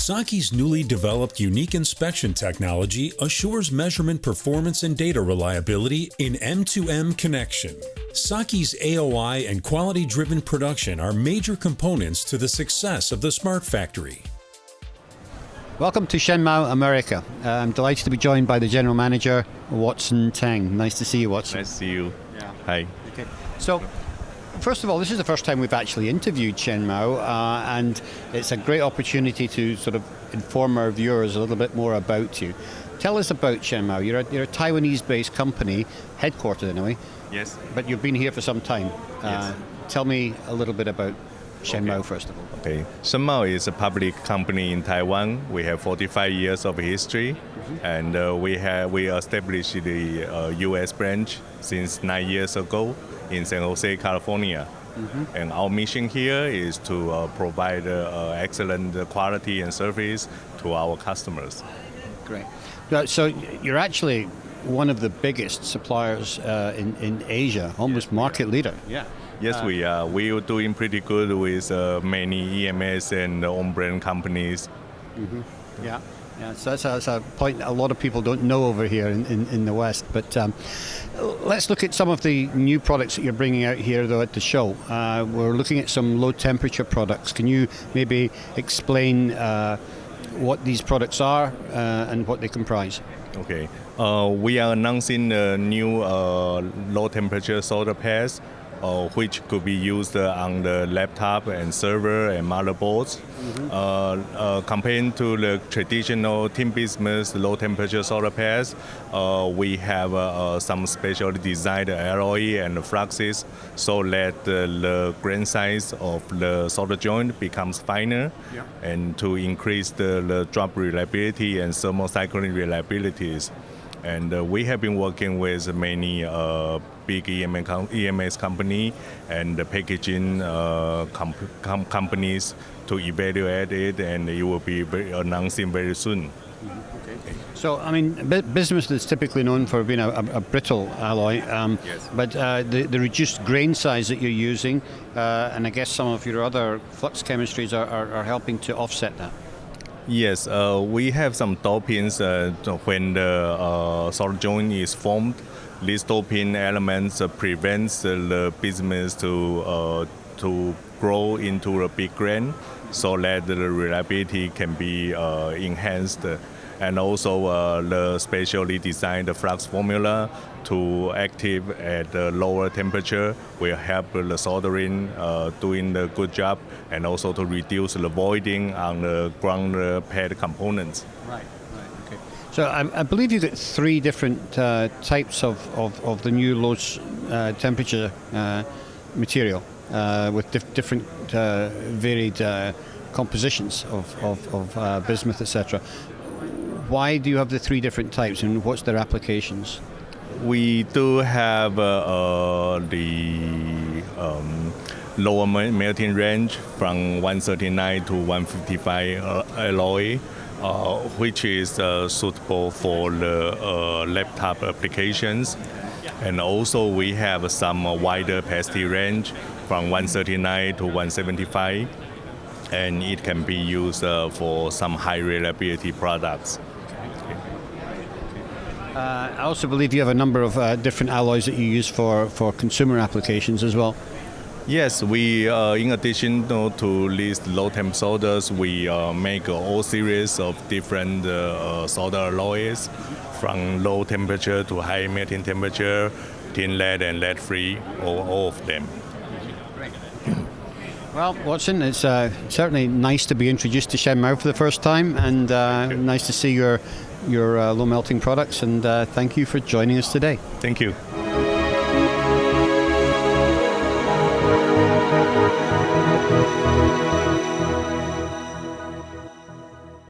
Saki's newly developed unique inspection technology assures measurement performance and data reliability in M2M connection. Saki's AOI and quality-driven production are major components to the success of the smart factory. Welcome to Shenmao, America. I'm delighted to be joined by the General Manager, Watson Tang. Nice to see you, Watson. Nice to see you. Yeah. Hi. Okay. So, first of all, this is the first time we've actually interviewed Shenmao, and it's a great opportunity to sort of inform our viewers a little bit more about you. Tell us about Shenmao. You're a Taiwanese-based company, headquartered anyway. Yes. But you've been here for some time. Yes. Tell me a little bit about Shenmao, first of all. Okay. Shenmao is a public company in Taiwan. We have 45 years of history, and we established the U.S. branch since 9 years ago in San Jose, California. And our mission here is to provide excellent quality and service to our customers. Great. So you're actually one of the biggest suppliers in Asia, almost market leader. Yeah. Yes, we are. We are doing pretty good with many EMS and own-brand companies. Yeah. Yeah, so that's a point a lot of people don't know over here in the West. But let's look at some of the new products that you're bringing out here, though, at the show. We're looking at some low-temperature products. Can you maybe explain what these products are and what they comprise? Okay. We are announcing the new low-temperature solder pads, which could be used on the laptop and server and motherboards. Compared to the traditional tin bismuth low-temperature solder pads, we have some specially designed alloy and fluxes so that the grain size of the solder joint becomes finer, and to increase the drop reliability and thermocycling reliabilities. And we have been working with many big EMS company and packaging companies to evaluate it, and it will be announcing very soon. Okay. So, I mean, bismuth is typically known for being a brittle alloy, Yes. but the reduced grain size that you're using, and I guess some of your other flux chemistries are helping to offset that. Yes, we have some dopings when the solder joint is formed. These doping elements prevents the bismuth to grow into a big grain, so that the reliability can be enhanced. And also the specially designed flux formula to active at a lower temperature will help the soldering doing the good job, and also to reduce the voiding on the ground pad components. Right, okay. So I believe you get three different types of the new low temperature material with different varied compositions of bismuth, etc. Why do you have the three different types, and what's their applications? We do have the lower melting range from 139 to 155 alloy, which is suitable for the laptop applications. And also we have some wider capacity range from 139 to 175, and it can be used for some high reliability products. I also believe you have a number of different alloys that you use for consumer applications as well. Yes, we in addition to these low-temp solders, we make all series of different solder alloys, from low temperature to high melting temperature, tin lead and lead-free, all of them. Well, Watson, it's certainly nice to be introduced to Shenmao for the first time, and nice to see your low melting products, and thank you for joining us today. Thank you.